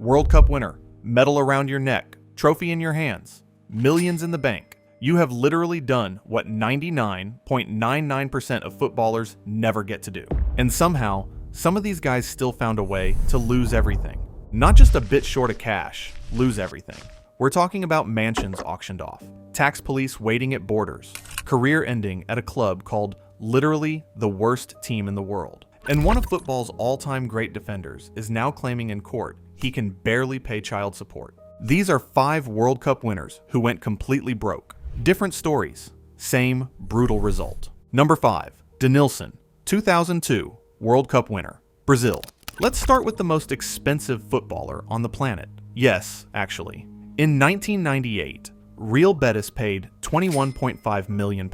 World Cup winner, medal around your neck, trophy in your hands, millions in the bank. You have literally done what 99.99% of footballers never get to do. And somehow, some of these guys still found a way to lose everything. Not just a bit short of cash, lose everything. We're talking about mansions auctioned off, tax police waiting at borders, career ending at a club called literally the worst team in the world. And one of football's all-time great defenders is now claiming in court he can barely pay child support. These are 5 World Cup winners who went completely broke. Different stories, same brutal result. Number 5, Denilson, 2002 World Cup winner, Brazil. Let's start with the most expensive footballer on the planet. Yes, actually. In 1998, Real Betis paid £21.5 million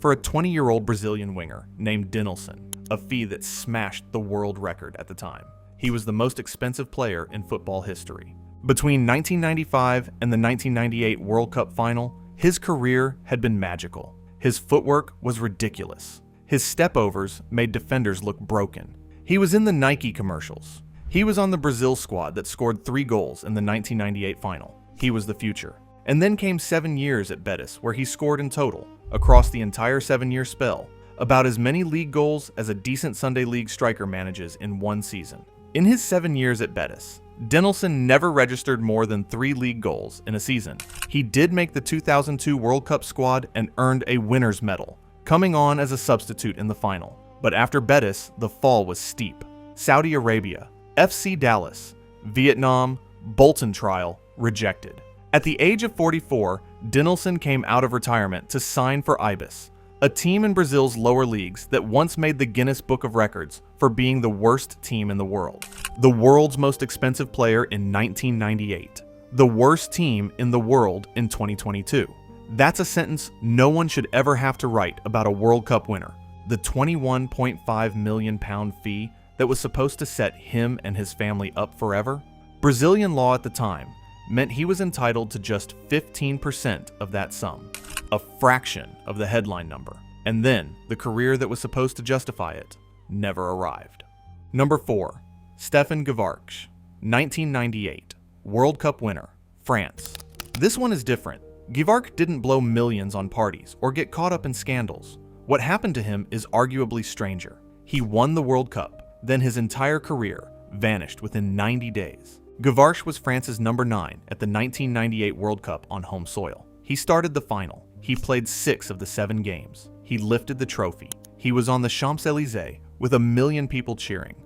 for a 20-year-old Brazilian winger named Denilson, a fee that smashed the world record at the time. He was the most expensive player in football history. Between 1995 and the 1998 World Cup final, his career had been magical. His footwork was ridiculous. His stepovers made defenders look broken. He was in the Nike commercials. He was on the Brazil squad that scored 3 goals in the 1998 final. He was the future. And then came 7 years at Betis, where he scored in total, across the entire 7-year spell, about as many league goals as a decent Sunday league striker manages in one season. In his 7 years at Betis, Denilson never registered more than 3 league goals in a season. He did make the 2002 World Cup squad and earned a winner's medal, coming on as a substitute in the final. But after Betis, the fall was steep. Saudi Arabia, FC Dallas, Vietnam, Bolton trial, rejected. At the age of 44, Denilson came out of retirement to sign for Ibis, a team in Brazil's lower leagues that once made the Guinness Book of Records for being the worst team in the world. The world's most expensive player in 1998. The worst team in the world in 2022. That's a sentence no one should ever have to write about a World Cup winner. The £21.5 million fee that was supposed to set him and his family up forever? Brazilian law at the time meant he was entitled to just 15% of that sum, a fraction of the headline number. And then, the career that was supposed to justify it never arrived. Number 4, Stefan Gevarch, 1998, World Cup winner, France. This one is different. Gevarch didn't blow millions on parties or get caught up in scandals. What happened to him is arguably stranger. He won the World Cup, then his entire career vanished within 90 days. Gevarch was France's number 9 at the 1998 World Cup on home soil. He started the final. He played 6 of the 7 games. He lifted the trophy. He was on the Champs-Élysées with 1 million people cheering.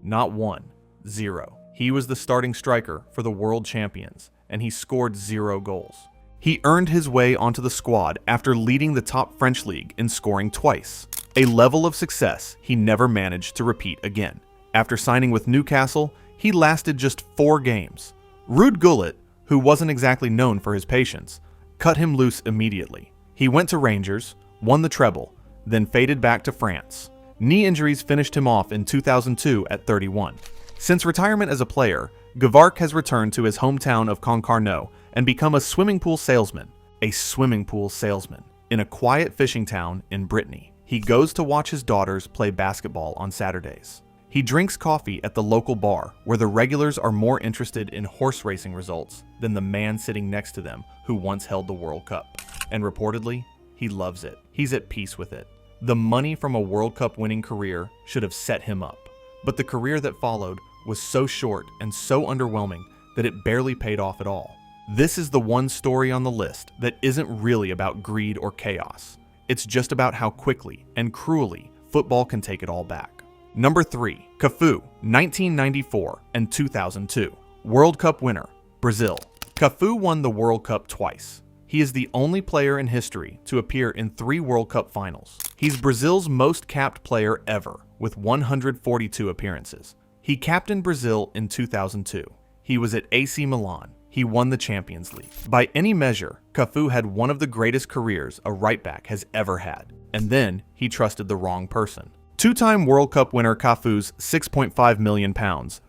Not 1, 0. He was the starting striker for the world champions, and he scored 0 goals. He earned his way onto the squad after leading the top French league in scoring twice, a level of success he never managed to repeat again. After signing with Newcastle, he lasted just 4 games. Ruud Gullit, who wasn't exactly known for his patience, cut him loose immediately. He went to Rangers, won the treble, then faded back to France. Knee injuries finished him off in 2002 at 31. Since retirement as a player, Gevarch has returned to his hometown of Concarneau and become a swimming pool salesman. A swimming pool salesman in a quiet fishing town in Brittany. He goes to watch his daughters play basketball on Saturdays. He drinks coffee at the local bar where the regulars are more interested in horse racing results than the man sitting next to them who once held the World Cup. And reportedly, he loves it. He's at peace with it. The money from a World Cup winning career should have set him up. But the career that followed was so short and so underwhelming that it barely paid off at all. This is the one story on the list that isn't really about greed or chaos. It's just about how quickly and cruelly football can take it all back. Number 3, Cafu, 1994 and 2002. World Cup winner, Brazil. Cafu won the World Cup twice. He is the only player in history to appear in 3 World Cup finals. He's Brazil's most capped player ever, with 142 appearances. He captained Brazil in 2002. He was at AC Milan. He won the Champions League. By any measure, Cafu had one of the greatest careers a right-back has ever had. And then, he trusted the wrong person. 2-time World Cup winner Cafu's £6.5 million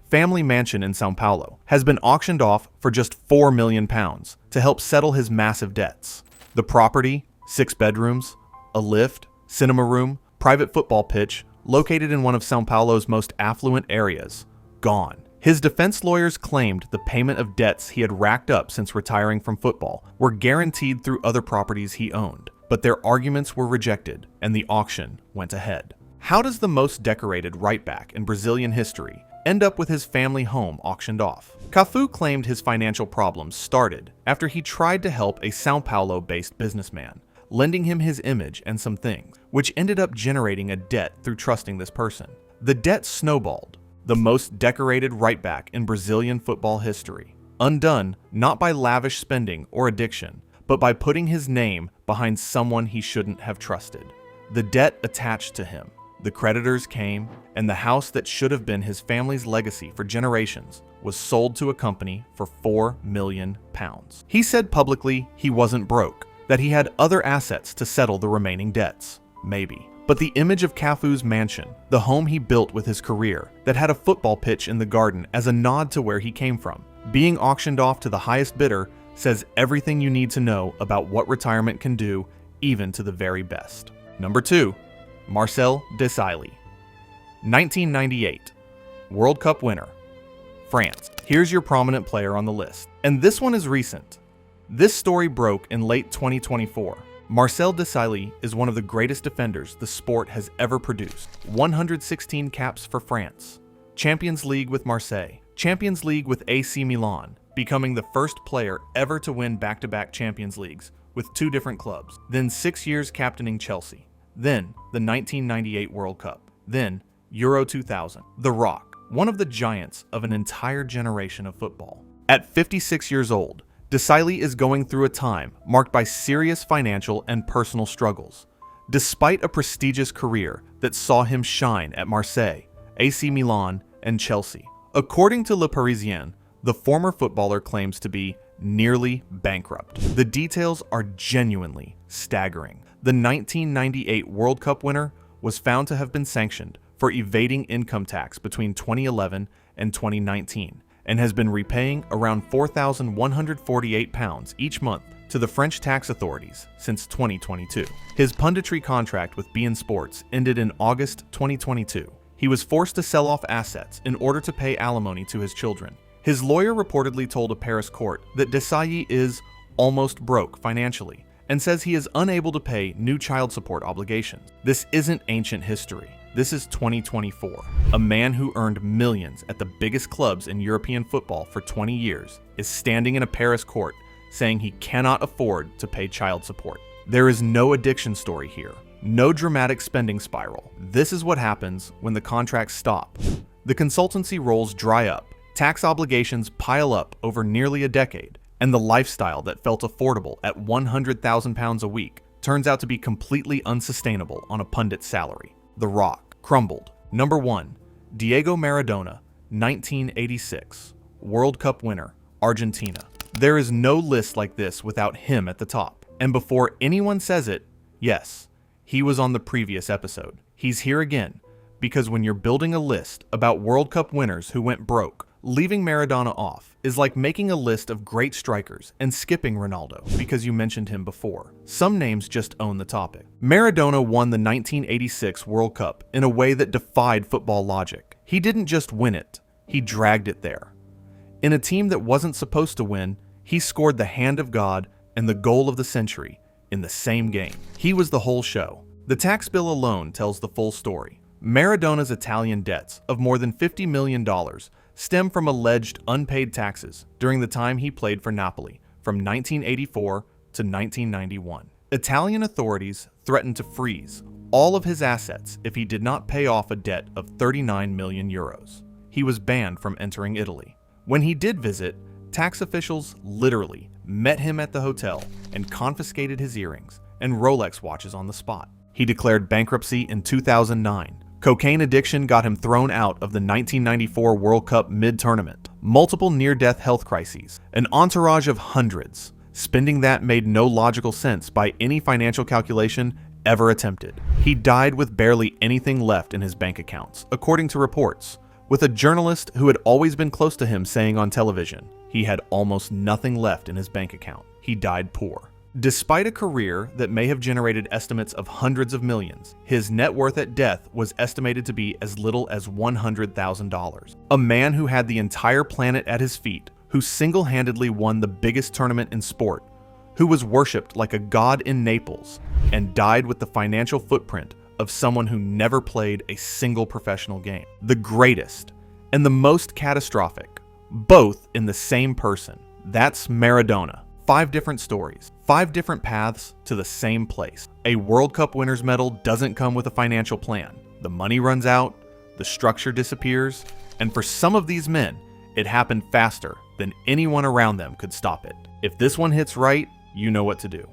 family mansion in São Paulo has been auctioned off for just £4 million to help settle his massive debts. The property, 6 bedrooms, a lift, cinema room, private football pitch, located in one of São Paulo's most affluent areas, gone. His defense lawyers claimed the payment of debts he had racked up since retiring from football were guaranteed through other properties he owned, but their arguments were rejected and the auction went ahead. How does the most decorated right-back in Brazilian history end up with his family home auctioned off? Cafu claimed his financial problems started after he tried to help a São Paulo-based businessman, lending him his image and some things, which ended up generating a debt through trusting this person. The debt snowballed. The most decorated right-back in Brazilian football history, undone not by lavish spending or addiction, but by putting his name behind someone he shouldn't have trusted. The debt attached to him. The creditors came, and the house that should have been his family's legacy for generations was sold to a company for £4 million. He said publicly he wasn't broke, that he had other assets to settle the remaining debts. Maybe. But the image of Cafu's mansion, the home he built with his career, that had a football pitch in the garden as a nod to where he came from, being auctioned off to the highest bidder, says everything you need to know about what retirement can do, even to the very best. Number 2. Marcel Desailly. 1998. World Cup winner. France. Here's your prominent player on the list. And this one is recent. This story broke in late 2024. Marcel Desailly is one of the greatest defenders the sport has ever produced. 116 caps for France. Champions League with Marseille. Champions League with AC Milan, becoming the first player ever to win back-to-back Champions Leagues with 2 different clubs. Then 6 years captaining Chelsea. Then the 1998 World Cup. Then Euro 2000. The Rock, one of the giants of an entire generation of football. At 56 years old, Desailly is going through a time marked by serious financial and personal struggles. Despite a prestigious career that saw him shine at Marseille, AC Milan, and Chelsea. According to Le Parisien, the former footballer claims to be nearly bankrupt. The details are genuinely staggering. The 1998 World Cup winner was found to have been sanctioned for evading income tax between 2011 and 2019 and has been repaying around £4,148 each month to the French tax authorities since 2022. His punditry contract with beIN Sports ended in August 2022. He was forced to sell off assets in order to pay alimony to his children. His lawyer reportedly told a Paris court that Desailly is almost broke financially and says he is unable to pay new child support obligations. This isn't ancient history. This is 2024. A man who earned millions at the biggest clubs in European football for 20 years is standing in a Paris court saying he cannot afford to pay child support. There is no addiction story here, no dramatic spending spiral. This is what happens when the contracts stop. The consultancy roles dry up, tax obligations pile up over nearly a decade, and the lifestyle that felt affordable at £100,000 a week turns out to be completely unsustainable on a pundit's salary. The Rock crumbled. Number 1. Diego Maradona, 1986. World Cup winner, Argentina. There is no list like this without him at the top. And before anyone says it, yes, he was on the previous episode. He's here again, because when you're building a list about World Cup winners who went broke, leaving Maradona off is like making a list of great strikers and skipping Ronaldo because you mentioned him before. Some names just own the topic. Maradona won the 1986 World Cup in a way that defied football logic. He didn't just win it, he dragged it there. In a team that wasn't supposed to win, he scored the hand of God and the goal of the century in the same game. He was the whole show. The tax bill alone tells the full story. Maradona's Italian debts of more than $50 million stem from alleged unpaid taxes during the time he played for Napoli from 1984 to 1991. Italian authorities threatened to freeze all of his assets if he did not pay off a debt of 39 million euros. He was banned from entering Italy. When he did visit, tax officials literally met him at the hotel and confiscated his earrings and Rolex watches on the spot. He declared bankruptcy in 2009. Cocaine addiction got him thrown out of the 1994 World Cup mid-tournament. Multiple near-death health crises. An entourage of hundreds. Spending that made no logical sense by any financial calculation ever attempted. He died with barely anything left in his bank accounts, according to reports, with a journalist who had always been close to him saying on television he had almost nothing left in his bank account. He died poor. Despite a career that may have generated estimates of hundreds of millions, his net worth at death was estimated to be as little as $100,000. A man who had the entire planet at his feet, who single-handedly won the biggest tournament in sport, who was worshipped like a god in Naples, and died with the financial footprint of someone who never played a single professional game. The greatest and the most catastrophic, both in the same person. That's Maradona. 5 different stories, 5 different paths to the same place. A World Cup winner's medal doesn't come with a financial plan. The money runs out, the structure disappears, and for some of these men, it happened faster than anyone around them could stop it. If this one hits right, you know what to do.